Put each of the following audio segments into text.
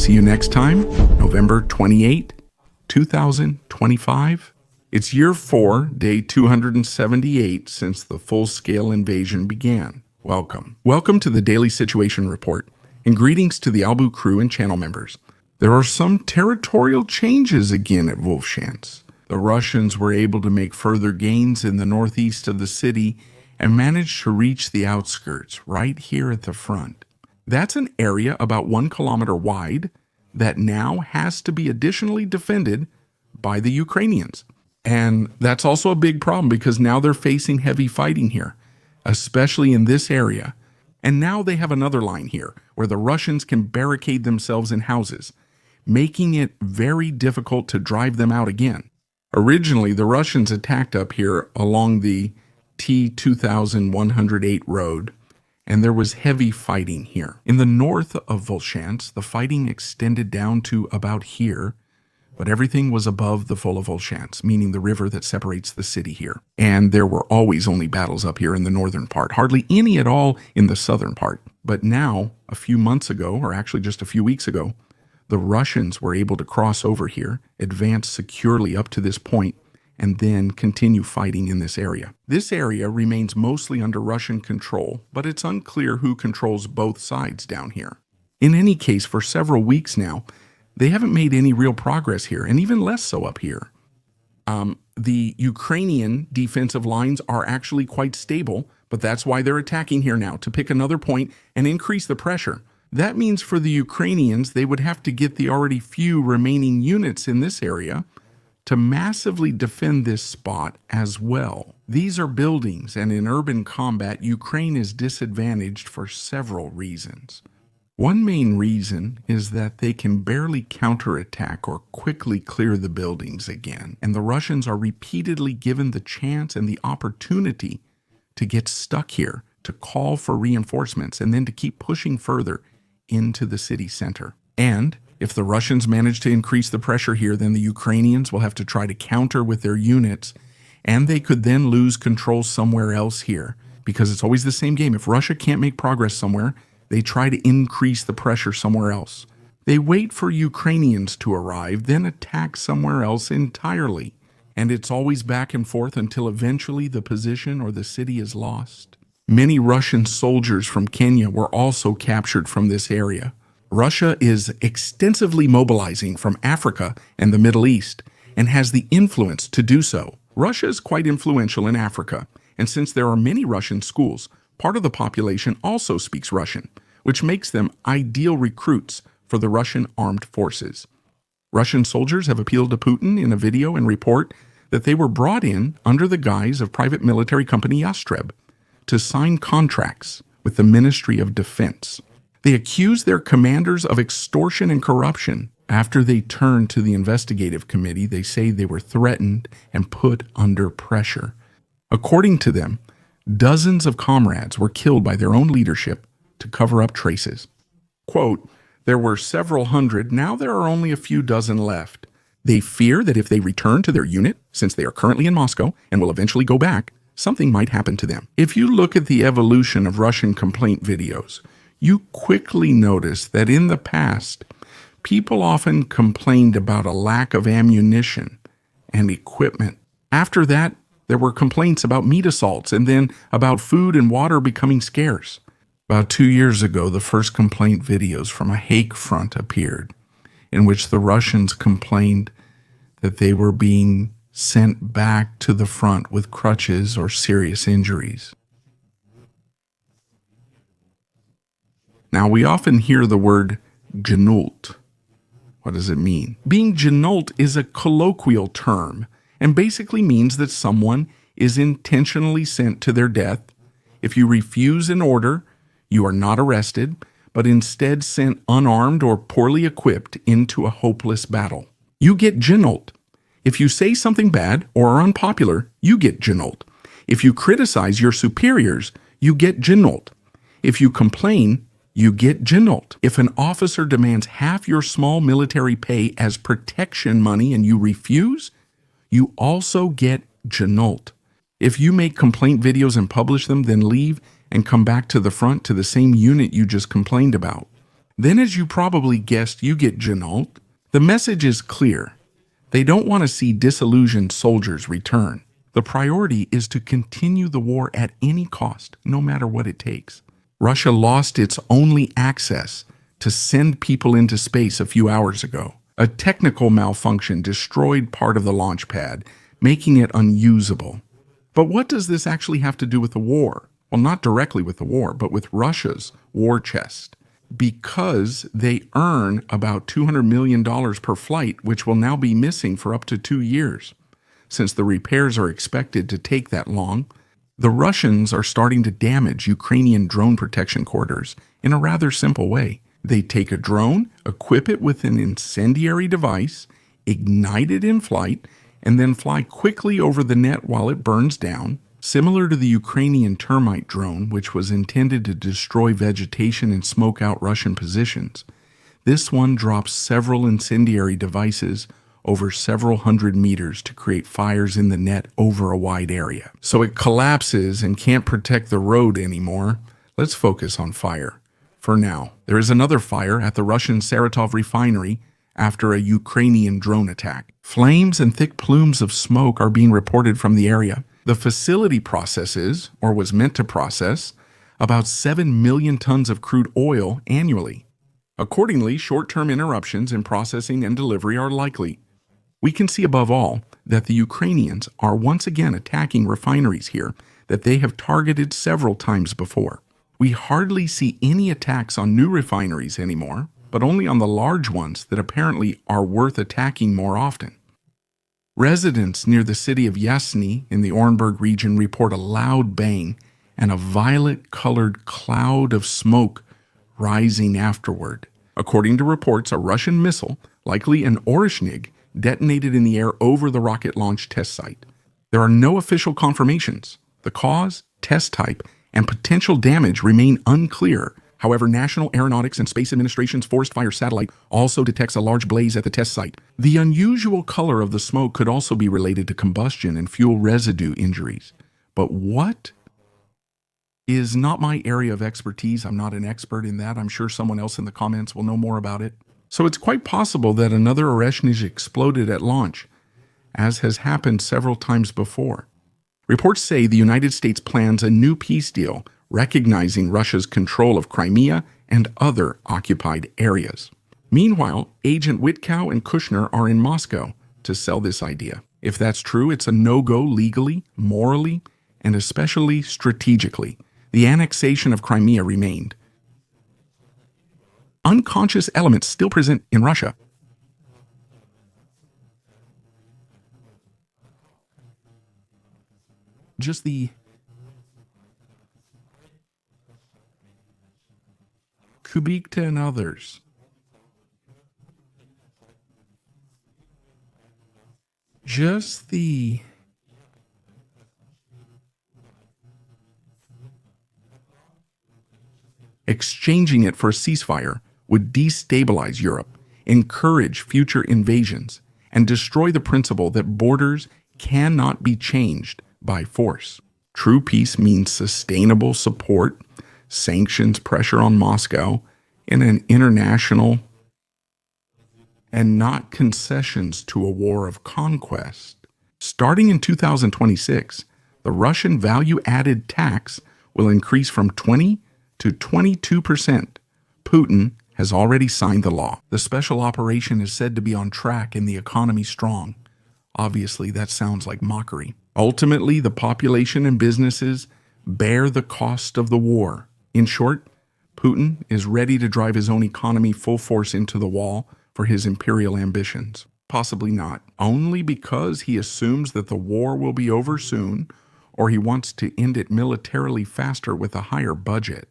See you next time, November 28, 2025. It's year 4, day 278 since the full-scale invasion began. Welcome. Welcome to the Daily Situation Report, and greetings to the Albu crew and channel members. There are some territorial changes again at Wolfschanz. The Russians were able to make further gains in the northeast of the city and managed to reach the outskirts right here at the front. That's an area about 1 kilometer wide that now has to be additionally defended by the Ukrainians. And that's also a big problem because now they're facing heavy fighting here, especially in this area. And now they have another line here where the Russians can barricade themselves in houses, making it very difficult to drive them out again. Originally, the Russians attacked up here along the T-2108 road, and there was heavy fighting here. In the north of Wolfschanz, the fighting extended down to about here, but everything was above the Fall of Wolfschanz, meaning the river that separates the city here. And there were always only battles up here in the northern part, hardly any at all in the southern part. But now, a few months ago, or actually just a few weeks ago, the Russians were able to cross over here, advance securely up to this point, and then continue fighting in this area. This area remains mostly under Russian control, but it's unclear who controls both sides down here. In any case, for several weeks now, they haven't made any real progress here, and even less so up here. The Ukrainian defensive lines are actually quite stable, but that's why they're attacking here now, to pick another point and increase the pressure. That means for the Ukrainians, they would have to get the already few remaining units in this area to massively defend this spot as well. These are buildings, and in urban combat, Ukraine is disadvantaged for several reasons. One main reason is that they can barely counterattack or quickly clear the buildings again, and the Russians are repeatedly given the chance and the opportunity to get stuck here, to call for reinforcements, and then to keep pushing further into the city center. And if the Russians manage to increase the pressure here, then the Ukrainians will have to try to counter with their units, and they could then lose control somewhere else here, because it's always the same game. If Russia can't make progress somewhere, they try to increase the pressure somewhere else. They wait for Ukrainians to arrive, then attack somewhere else entirely, and it's always back and forth until eventually the position or the city is lost. Many Russian soldiers from Kenya were also captured from this area. Russia is extensively mobilizing from Africa and the Middle East and has the influence to do so. Russia is quite influential in Africa, and since there are many Russian schools, part of the population also speaks Russian, which makes them ideal recruits for the Russian armed forces. Russian soldiers have appealed to Putin in a video and report that they were brought in under the guise of private military company Yastreb to sign contracts with the Ministry of Defense. They accuse their commanders of extortion and corruption. After they turned to the investigative committee, they say they were threatened and put under pressure. According to them, dozens of comrades were killed by their own leadership to cover up traces. Quote, "There were several hundred, now there are only a few dozen left. They fear that if they return to their unit, since they are currently in Moscow and will eventually go back, something might happen to them." If you look at the evolution of Russian complaint videos, you quickly notice that in the past, people often complained about a lack of ammunition and equipment. After that, there were complaints about meat assaults and then about food and water becoming scarce. About 2 years ago, the first complaint videos from a hate front appeared, in which the Russians complained that they were being sent back to the front with crutches or serious injuries. Now, we often hear the word Genullt. What does it mean? Being Genullt is a colloquial term and basically means that someone is intentionally sent to their death. If you refuse an order, you are not arrested, but instead sent unarmed or poorly equipped into a hopeless battle. You get Genullt. If you say something bad or are unpopular, you get Genullt. If you criticize your superiors, you get Genullt. If you complain, you get Genullt. If an officer demands half your small military pay as protection money and you refuse, you also get Genullt. If you make complaint videos and publish them, then leave and come back to the front to the same unit you just complained about. Then, as you probably guessed, you get Genullt. The message is clear. They don't want to see disillusioned soldiers return. The priority is to continue the war at any cost, no matter what it takes. Russia lost its only access to send people into space a few hours ago. A technical malfunction destroyed part of the launch pad, making it unusable. But what does this actually have to do with the war? Well, not directly with the war, but with Russia's war chest. Because they earn about $200 million per flight, which will now be missing for up to 2 years. Since the repairs are expected to take that long, the Russians are starting to damage Ukrainian drone protection corridors in a rather simple way. They take a drone, equip it with an incendiary device, ignite it in flight, and then fly quickly over the net while it burns down, similar to the Ukrainian termite drone, which was intended to destroy vegetation and smoke out Russian positions. This one drops several incendiary devices over several hundred meters to create fires in the net over a wide area. So it collapses and can't protect the road anymore. Let's focus on fire. For now, there is another fire at the Russian Saratov refinery after a Ukrainian drone attack. Flames and thick plumes of smoke are being reported from the area. The facility processes, or was meant to process, about 7 million tons of crude oil annually. Accordingly, short-term interruptions in processing and delivery are likely. We can see above all that the Ukrainians are once again attacking refineries here that they have targeted several times before. We hardly see any attacks on new refineries anymore, but only on the large ones that apparently are worth attacking more often. Residents near the city of Yasny in the Orenburg region report a loud bang and a violet-colored cloud of smoke rising afterward. According to reports, a Russian missile, likely an Oreshnig, detonated in the air over the rocket launch test site. There are no official confirmations. The cause, test type, and potential damage remain unclear. However, National Aeronautics and Space Administration's Forest Fire satellite also detects a large blaze at the test site. The unusual color of the smoke could also be related to combustion and fuel residue injuries. But what is not my area of expertise. I'm not an expert in that. I'm sure someone else in the comments will know more about it. So it's quite possible that another Oreshnig exploded at launch, as has happened several times before. Reports say the United States plans a new peace deal recognizing Russia's control of Crimea and other occupied areas. Meanwhile, Agent Witkow and Kushner are in Moscow to sell this idea. If that's true, it's a no-go legally, morally, and especially strategically. The annexation of Crimea remained. Unconscious elements still present in Russia. Just the Kubikta and others. Just the exchanging it for a ceasefire would destabilize Europe, encourage future invasions, and destroy the principle that borders cannot be changed by force. True peace means sustainable support, sanctions, pressure on Moscow, in an international, and not concessions to a war of conquest. Starting in 2026, the Russian value-added tax will increase from 20 to 22%. Putin has already signed the law. The special operation is said to be on track and the economy strong. Obviously, that sounds like mockery. Ultimately, the population and businesses bear the cost of the war. In short, Putin is ready to drive his own economy full force into the wall for his imperial ambitions. Possibly not. Only because he assumes that the war will be over soon, or he wants to end it militarily faster with a higher budget.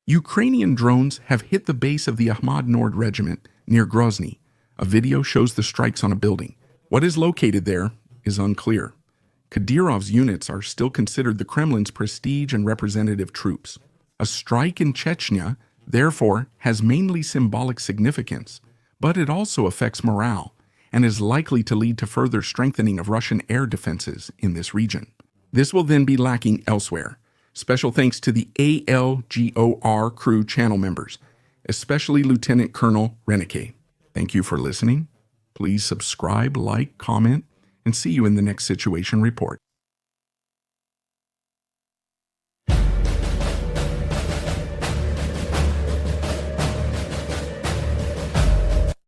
Ukrainian drones have hit the base of the Ahmad Nord regiment near Grozny. A video shows the strikes on a building. What is located there is unclear. Kadyrov's units are still considered the Kremlin's prestige and representative troops. A strike in Chechnya, therefore, has mainly symbolic significance, but it also affects morale and is likely to lead to further strengthening of Russian air defenses in this region. This will then be lacking elsewhere. Special thanks to the ALGOR crew channel members, especially Lieutenant Colonel Renike. Thank you for listening. Please subscribe, like, comment, and see you in the next situation report.